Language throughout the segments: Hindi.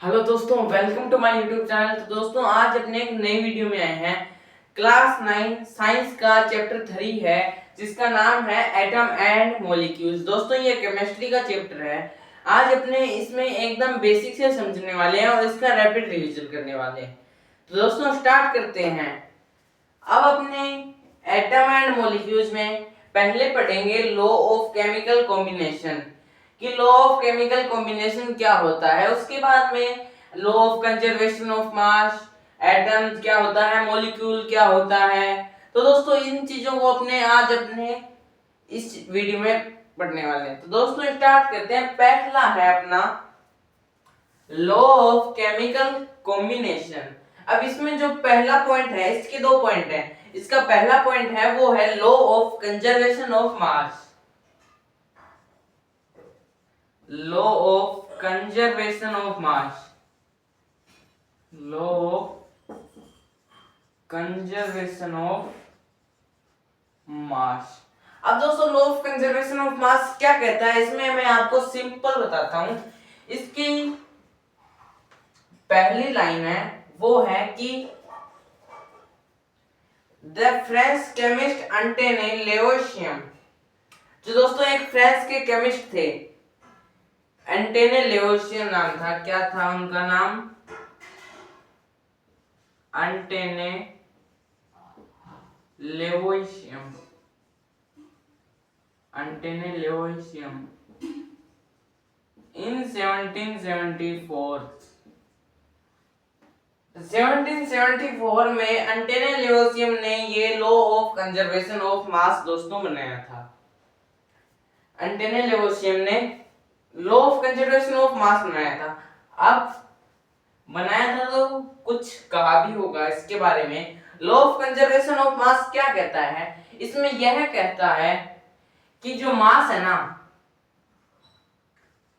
हेलो दोस्तों, welcome to my YouTube channel. तो दोस्तों, आज अपने एक नई वीडियो में आए हैं। क्लास 9 साइंस का चैप्टर 3 है, जिसका नाम है एटम एंड मॉलिक्यूल्स। दोस्तों, ये केमिस्ट्री का चैप्टर है। आज अपने इसमें एकदम बेसिक से समझने वाले हैं और इसका रैपिड रिवीजन करने वाले हैं। तो दोस्तों, स्टार्ट करते हैं। अब अपने एटम एंड मॉलिक्यूल्स में पहले पढ़ेंगे लॉ ऑफ केमिकल कॉम्बिनेशन कि लॉ ऑफ केमिकल कॉम्बिनेशन क्या होता है। उसके बाद में law of conservation of mass, atom क्या होता है, मॉलिक्यूल क्या होता है। तो दोस्तों, इन चीजों को अपने इस वीडियो में पढ़ने वाले हैं। तो दोस्तों, स्टार्ट करते हैं। पहला है अपना लॉ ऑफ केमिकल कॉम्बिनेशन। अब इसमें जो पहला पॉइंट है, इसके दो पॉइंट है। इसका पहला पॉइंट है वो है law of conservation of mass. Law of conservation of mass. Law of conservation of mass. अब दोस्तों, law of conservation of mass क्या कहता है, इसमें मैं आपको सिंपल बताता हूं। इसकी पहली लाइन है वो है कि द फ्रेंच केमिस्ट अंटोने लेवोसियम, जो दोस्तों एक फ्रेंच के केमिस्ट थे, एंटेने लेवोसियम नाम था। क्या था उनका नाम? एंटेने लेवोसियम। एंटेने लेवोसियम इन 1774 में एंटेने लेवोसियम ने ये law of conservation of mass दोस्तों बनाया था। एंटेने लेवोसियम ने law of conservation of mass बनाया था। अब बनाया था तो कुछ कहा भी होगा इसके बारे में। Law of conservation of mass क्या कहता है? इसमें यह कहता है कि जो मास है ना,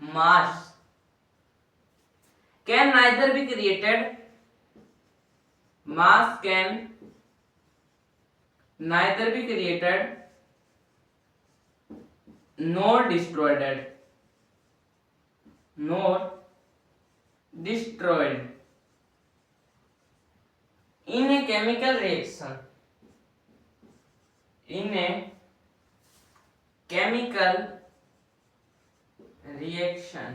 मास can neither be created, mass can neither be created nor destroyed in a chemical reaction, in a chemical reaction।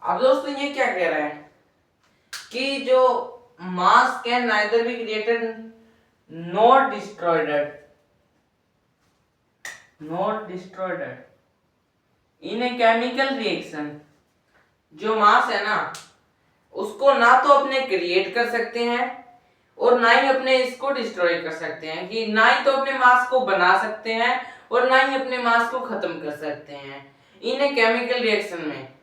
अब दोस्तों, ये क्या कह रहा है कि जो मास can neither be created not destroyed in a chemical reaction. जो मास है ना, उसको ना तो अपने क्रिएट कर सकते हैं और ना ही अपने इसको डिस्ट्रॉय कर सकते हैं, कि ना ही तो अपने मास को बना सकते हैं और ना ही अपने मास को खत्म कर सकते हैं इन ए केमिकल रिएक्शन में।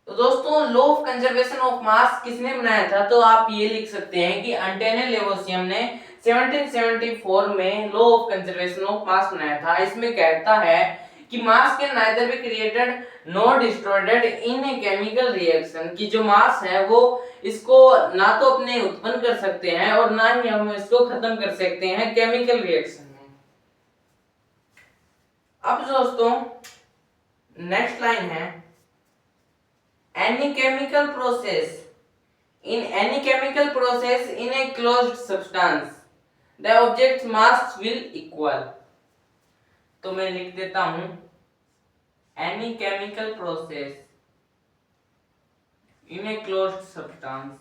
तो दोस्तों, law of conservation of mass किसने बनाया था? तो आप ये लिख सकते हैं कि एंटेने लेवोसियम ने 1774 में law of conservation of mass बनाया था। इसमें कहता है कि मास can neither be created nor destroyed in a chemical reaction, कि जो मास है वो इसको ना तो अपने उत्पन्न कर सकते हैं और ना ही हम इसको खत्म कर सकते हैं केमिकल रिएक्शन में। अब दोस्तों, नेक्स्ट लाइन है any chemical process in a closed substance the object's mass will equal। तो मैं लिख देता हूं any chemical process in a closed substance,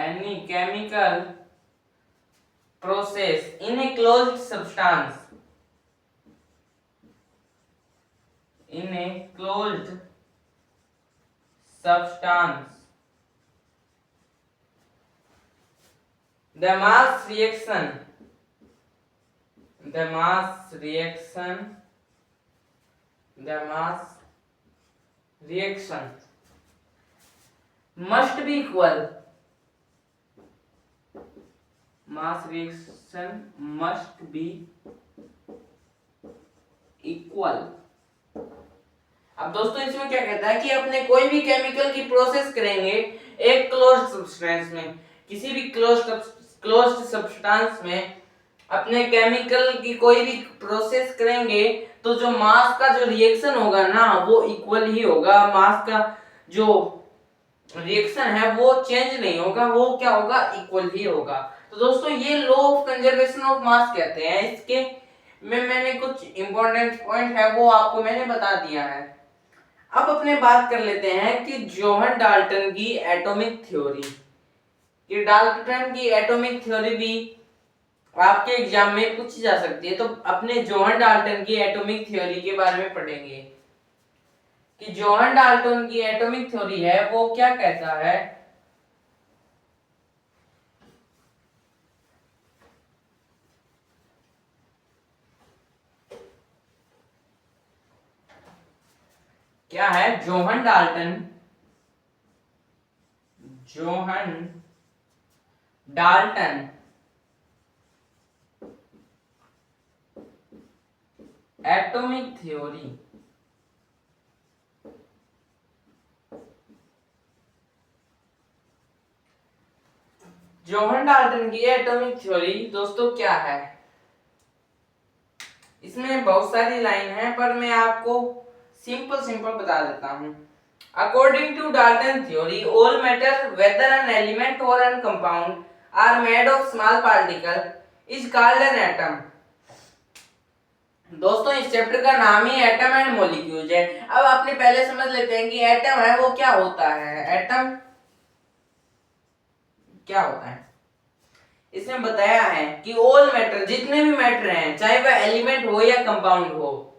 any chemical process in a closed substance, in a closed substance the mass reaction must be equal, mass reaction must be equal। अब दोस्तों, इसमें क्या कहता है कि अपने कोई भी केमिकल की प्रोसेस करेंगे एक क्लोज्ड सब्सटेंस में, किसी भी क्लोज्ड सब्सटेंस में अपने केमिकल की कोई भी प्रोसेस करेंगे तो जो मास का जो रिएक्शन होगा ना वो इक्वल ही होगा। मास का जो रिएक्शन है वो चेंज नहीं होगा, वो क्या होगा, इक्वल ही होगा। तो दोस्तों ये law of conservation of mass कहते हैं। इसके में मैंने कुछ इंपॉर्टेंट पॉइंट है वो आपको मैंने बता दिया है। अब अपने बात कर लेते हैं कि जोहन डाल्टन की एटॉमिक थ्योरी। ये डाल्टन की एटॉमिक थ्योरी भी आपके एग्जाम में पूछी जा सकती है। तो अपने जोहन डाल्टन की एटॉमिक थ्योरी के बारे में पढ़ेंगे कि जोहन डाल्टन की एटॉमिक थ्योरी है वो क्या कहता है। क्या है Johan Dalton atomic theory. Johan Dalton की एटॉमिक थ्योरी दोस्तों क्या है, इसमें बहुत सारी लाइन है पर मैं आपको सिंपल बता देता हूं। According to Dalton theory all matter whether an element or an compound are made of small particle is called an atom. दोस्तों इस चैप्टर का नाम ही एटम एंड मॉलिक्यूल्स है। अब आपने पहले समझ लेते हैं कि एटम है वो क्या होता है। एटम क्या होता है, इसमें बताया है कि ऑल मैटर, जितने भी मैटर हैं, चाहे वह एलिमेंट हो या कंपाउंड हो,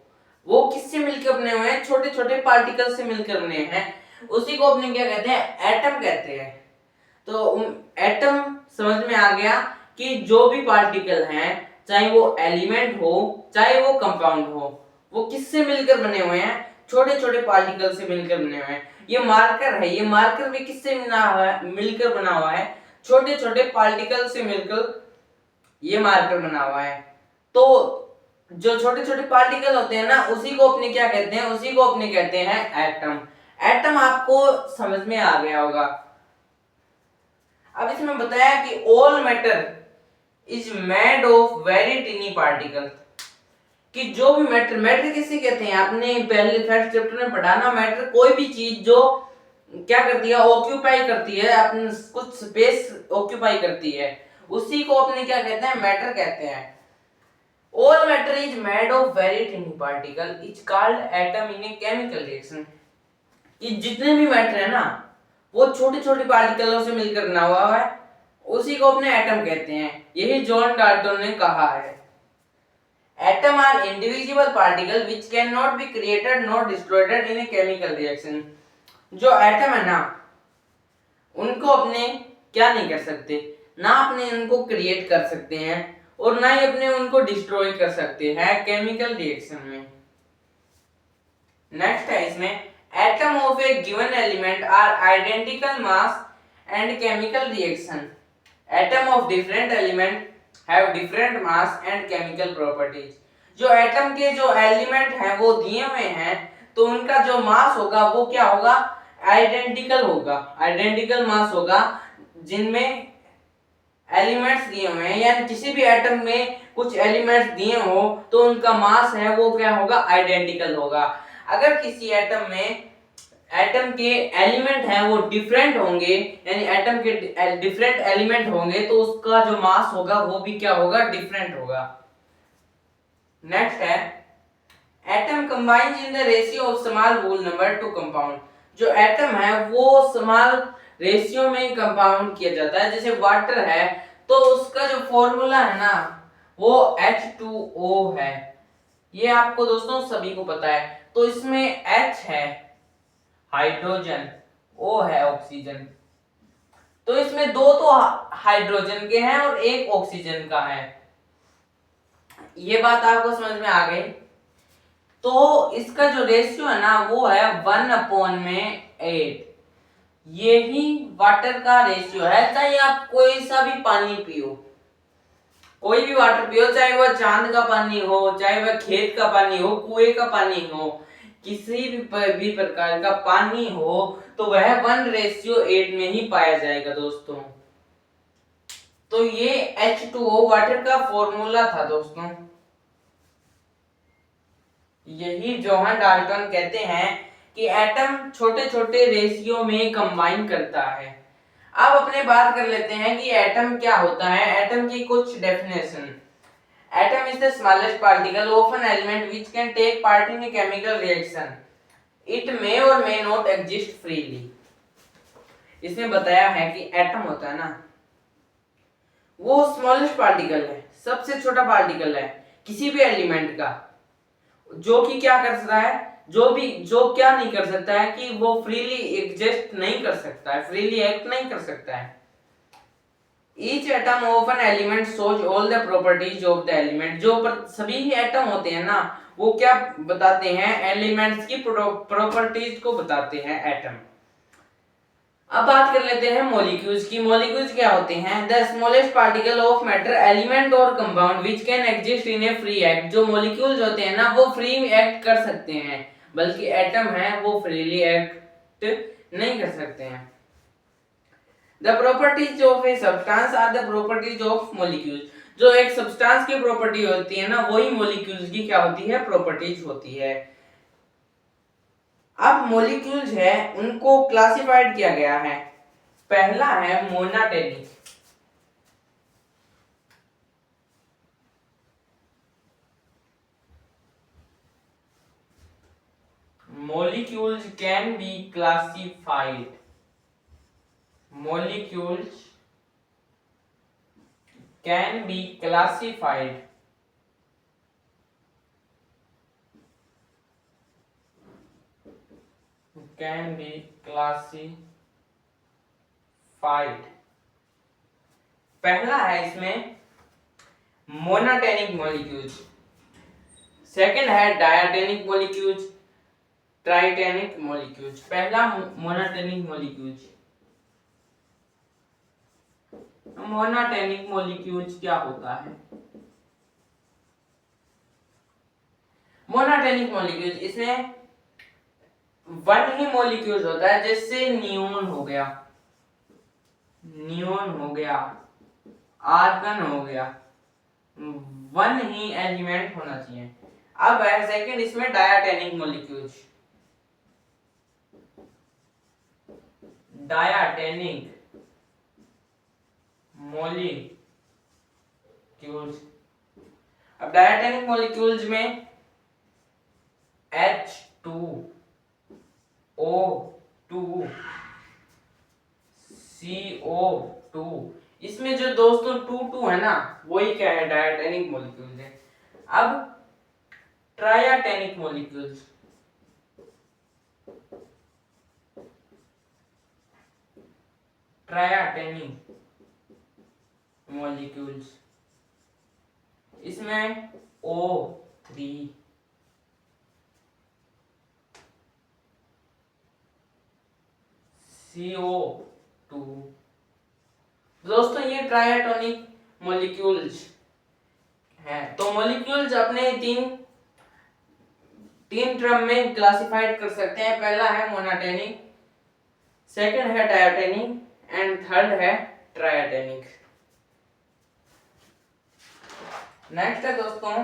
वो किससे मिलकर बने हुए हैं, छोटे छोटे पार्टिकल से मिलकर बने हैं। उसी को अपने क्या कहते हैं, एटम कहते हैं। तो एटम समझ में आ गया कि जो भी पार्टिकल हैं, चाहे वो एलिमेंट हो चाहे वो कंपाउंड हो, वो किससे मिलकर बने हुए हैं, छोटे छोटे पार्टिकल से मिलकर बने हुए हैं। ये मार्कर है, ये मार्कर भी किससे मिलकर बना हुआ है, छोटे छोटे पार्टिकल से मिलकर ये मार्कर बना हुआ है। तो जो छोटे छोटे पार्टिकल होते हैं ना, उसी को अपने क्या कहते हैं, उसी को अपने कहते हैं एटम। एटम आपको समझ में आ गया होगा। अब इसमें बताया कि all matter is made of very टिनी particle, कि जो भी मैटर, मैटर किसे कहते हैं, आपने पहले फर्स्ट चैप्टर में पढ़ा ना, मैटर कोई भी चीज जो क्या करती है, ऑक्यूपाई करती है, अपने कुछ स्पेस ऑक्यूपाई करती है, उसी को अपने क्या कहते हैं, मैटर कहते हैं। All matter is made of very टिनी particle is called atom in a chemical reaction. कि जितने भी मैटर है ना वो छोटे छोटे पार्टिकलों से मिलकर बना हुआ है, उसी को अपने एटम कहते हैं। यही जॉन डाल्टन ने कहा है। Atom are individual particle which can not be created not destroyed in a chemical reaction. जो एटम है ना, उनको अपने क्या नहीं कर सकते, ना अपने उनको क्रिएट कर सकते हैं और ना ही अपने उनको डिस्ट्रॉय कर सकते हैं केमिकल रिएक्शन में। नेक्स्ट है इसमें, atom of a given element are identical mass and chemical reaction. Atom of different element have different mass and chemical properties. जो एटम के जो एलिमेंट हैं वो दिए हुए हैं, तो उनका जो मास होगा वो क्या होगा, आइडेंटिकल होगा, आइडेंटिकल मास होगा। जिनमें एलिमेंट्स दिए हुए हैं, यानी किसी भी एटम में कुछ एलिमेंट्स दिए हो तो उनका मास है वो क्या होगा, आइडेंटिकल होगा। अगर किसी एटम में एटम के एलिमेंट हैं वो डिफरेंट होंगे, यानी एटम के डिफरेंट एलिमेंट होंगे, तो उसका जो मास होगा वो भी क्या होगा, डिफरेंट होगा। नेक्स्ट है, atom combines in the ratio of small whole number to compound. जो एटम है वो स्मॉल रेशियो में कंपाउंड किया जाता है। जैसे वाटर है तो उसका जो फॉर्मूला है ना वो H2O है। ये आपको दोस्तों सभी को पता है। तो इसमें H है हाइड्रोजन, O है ऑक्सीजन। तो इसमें दो तो हाइड्रोजन के हैं और एक ऑक्सीजन का है। ये बात आपको समझ में आ गई। तो इसका जो रेशियो है ना वो है 1/8। यही वाटर का रेशियो है। चाहे आप कोई सा भी पानी पियो, कोई भी वाटर पियो, चाहे वह चांद का पानी हो, चाहे वह खेत का पानी हो, कुएं का पानी हो, किसी भी प्रकार का पानी हो, तो वह 1/8 में ही पाया जाएगा दोस्तों। तो ये H2O वाटर का फॉर्मूला था दोस्तों। यही जोहान डाल्टन कहते हैं कि एटम छोटे छोटे रेशियो में कंबाइन करता है। अब अपने बात कर लेते हैं कि एटम क्या होता है। एटम की कुछ definition. Atom is the smallest particle of an element which can take part in a chemical reaction. It may और मे नॉट एग्जिस्ट फ्रीली। इसमें बताया है कि एटम होता है ना, वो स्मॉलेस्ट पार्टिकल है, सबसे छोटा पार्टिकल है किसी भी एलिमेंट का, जो कि क्या कर सकता है, जो क्या नहीं कर सकता है कि वो फ्रीली एग्जिस्ट नहीं कर सकता है, फ्रीली एक्ट नहीं कर सकता है। Each atom of an element shows all the properties of the element. जो सभी ही एटम होते हैं ना, वो क्या बताते हैं, एलिमेंट्स की प्रॉपर्टीज को बताते हैं एटम। अब बात कर लेते हैं मॉलिक्यूल्स की। मॉलिक्यूल्स क्या होते हैं? The smallest particle of matter, element or compound which can exist in a free act. जो मॉलिक्यूल्स होते हैं ना, वो फ्री एक्ट कर सकते हैं, बल्कि एटम है वो फ्रीली एक्ट नहीं कर सकते हैं। The properties of a substance are the properties of molecules. जो एक सब्सटेंस की प्रॉपर्टी होती है ना, वही मॉलिक्यूल्स की क्या होती है, प्रॉपर्टीज होती है। अब मॉलिक्यूल्स है उनको क्लासिफाइड किया गया है। पहला है मोनाटोनिक। molecules can be classified molecules can be classified पहला है इसमें मोनाटोनिक मॉलिक्यूल्स, सेकंड है डायटोनिक मॉलिक्यूल्स, ट्राइटोनिक मॉलिक्यूल्स। पहला मोनाटोनिक मॉलिक्यूल्स। मोनाटोनिक मॉलिक्यूल्स क्या होता है? मोनाटोनिक मॉलिक्यूल्स, इसमें वन ही मॉलिक्यूल्स होता है, जैसे नियोन हो गया, आर्गन हो गया, वन ही एलिमेंट होना चाहिए। अब है सेकंड इसमें डायटोनिक मॉलिक्यूल्स। Diatonic molecules. अब डायटोनिक मॉलिक्यूल्स में H2O2 CO2, इसमें जो दोस्तों 2 है ना, वही क्या है, डायटोनिक मॉलिक्यूल्स है। अब ट्राइटोनिक मॉलिक्यूल्स। ट्राइटोनिक मॉलिक्यूल्स, इसमें O3 CO2। दोस्तों ये ट्राइटोनिक मॉलिक्यूल्स हैं। तो मॉलिक्यूल्स अपने तीन टर्म में क्लासिफाइड कर सकते हैं। पहला है मोनाटोनिक, सेकंड है डायटोनिक एंड थर्ड है ट्राइटोनिक। नेक्स्ट है दोस्तों,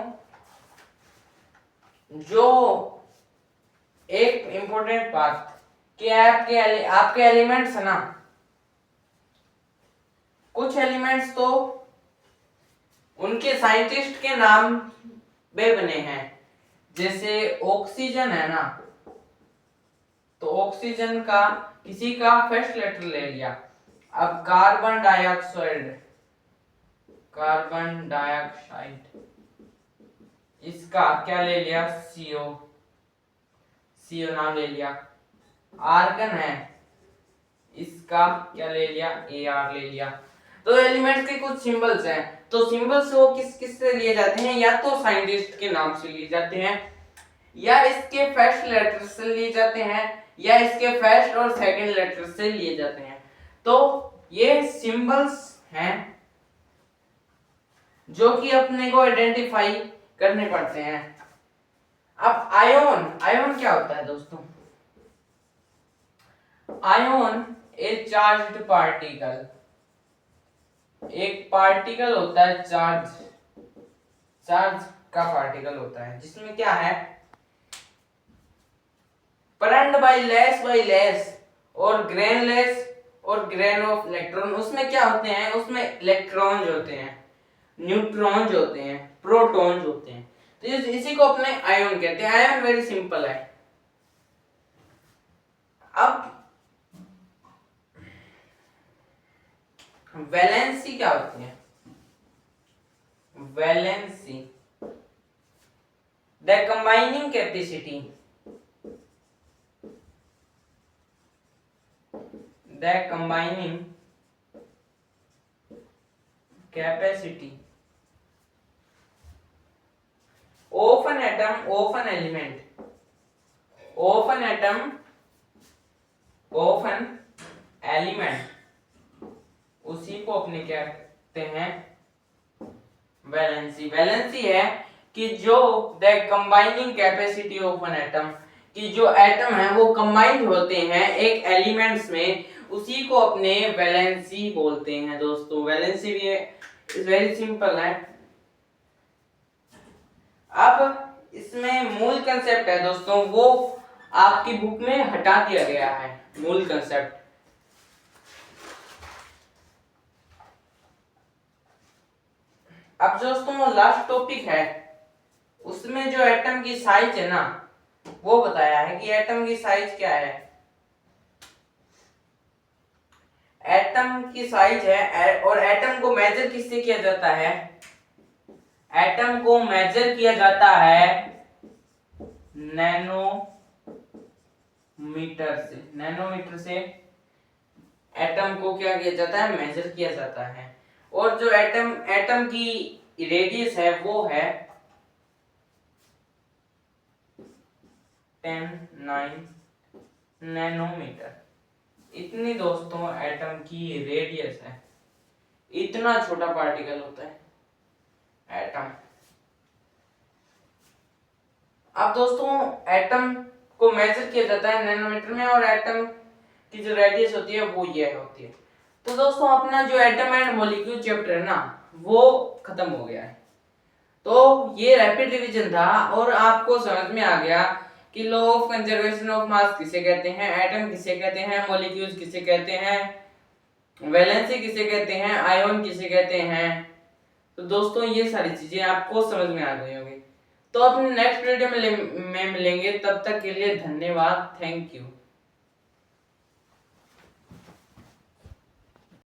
जो एक इंपॉर्टेंट बात कि आपके एलिमेंट्स है ना, कुछ एलिमेंट्स तो उनके साइंटिस्ट के नाम पे बने हैं। जैसे ऑक्सीजन है ना, तो ऑक्सीजन का किसी का फर्स्ट लेटर ले लिया। अब कार्बन डाइऑक्साइड, इसका क्या ले लिया, CO नाम ले लिया। आर्गन है, इसका क्या ले लिया, AR ले लिया। तो एलिमेंट्स के कुछ सिंबल्स हैं, तो सिंबल्स वो किस से लिए जाते हैं, या तो साइंटिस्ट के नाम से लिए जाते हैं, या इसके फर्स्ट लेटर से लिए जाते हैं, या इसके फर्स्ट और सेकंड लेटर से लिए जाते हैं। तो ये सिंबल्स हैं जो कि अपने को आइडेंटिफाई करने पड़ते हैं। अब आयोन क्या होता है दोस्तों? आयोन ए चार्ज्ड पार्टिकल। एक पार्टिकल होता है चार्ज, चार्ज का पार्टिकल होता है जिसमें क्या है, करंट बाई लेस और ग्रेनलेस और ग्रेन ऑफ इलेक्ट्रॉन। उसमें क्या होते हैं, उसमें इलेक्ट्रॉन्स होते हैं, न्यूट्रॉन्स होते हैं, प्रोटॉन्स होते हैं। तो इसी को अपने आयन कहते हैं। आयन वेरी सिंपल है। अब वैलेंसी क्या होती है? Valency the combining capacity, the combining capacity of an atom, of an element, of an atom, of an element, उसी को अपने क्या कहते हैं, वैलेंसी। वैलेंसी है कि जो the combining capacity of an atom, कि जो एटम है वो कंबाइंड होते हैं एक एलिमेंट्स में, उसी को अपने वैलेंसी बोलते हैं दोस्तों। वैलेंसी भी इज वेरी सिंपल है। अब इसमें मूल कंसेप्ट है दोस्तों, वो आपकी बुक में हटा दिया गया है मूल कंसेप्ट। अब दोस्तों लास्ट टॉपिक है, उसमें जो एटम की साइज है ना, वो बताया है कि एटम की साइज क्या है। एटम की साइज है, और एटम को मेजर किससे किया जाता है? एटम को मेजर किया जाता है नैनोमीटर से। नैनोमीटर से एटम को क्या किया जाता है? मेजर किया जाता है। और जो एटम की रेडियस है वो है 10⁹ नैनोमीटर। इतनी दोस्तों एटम की रेडियस है। इतना छोटा पार्टिकल होता है एटम। अब दोस्तों एटम को मेजर किया जाता है नैनोमीटर में, और एटम की जो रेडियस होती है वो ये होती है। तो दोस्तों अपना जो एटम एंड मॉलिक्यूल चैप्टर है ना, वो खत्म हो गया है। तो ये रैपिड रिवीजन था, और आपको समझ में आ गया कि law of conservation of mass किसे कहते हैं, एटम किसे कहते हैं, मॉलिक्यूल्स किसे कहते हैं, वैलेंसी किसे कहते हैं, आयन किसे कहते हैं। तो दोस्तों ये सारी चीजें आपको समझ में आ गई होंगी। तो अपने नेक्स्ट वीडियो में मिलेंगे, तब तक के लिए धन्यवाद, थैंक यू।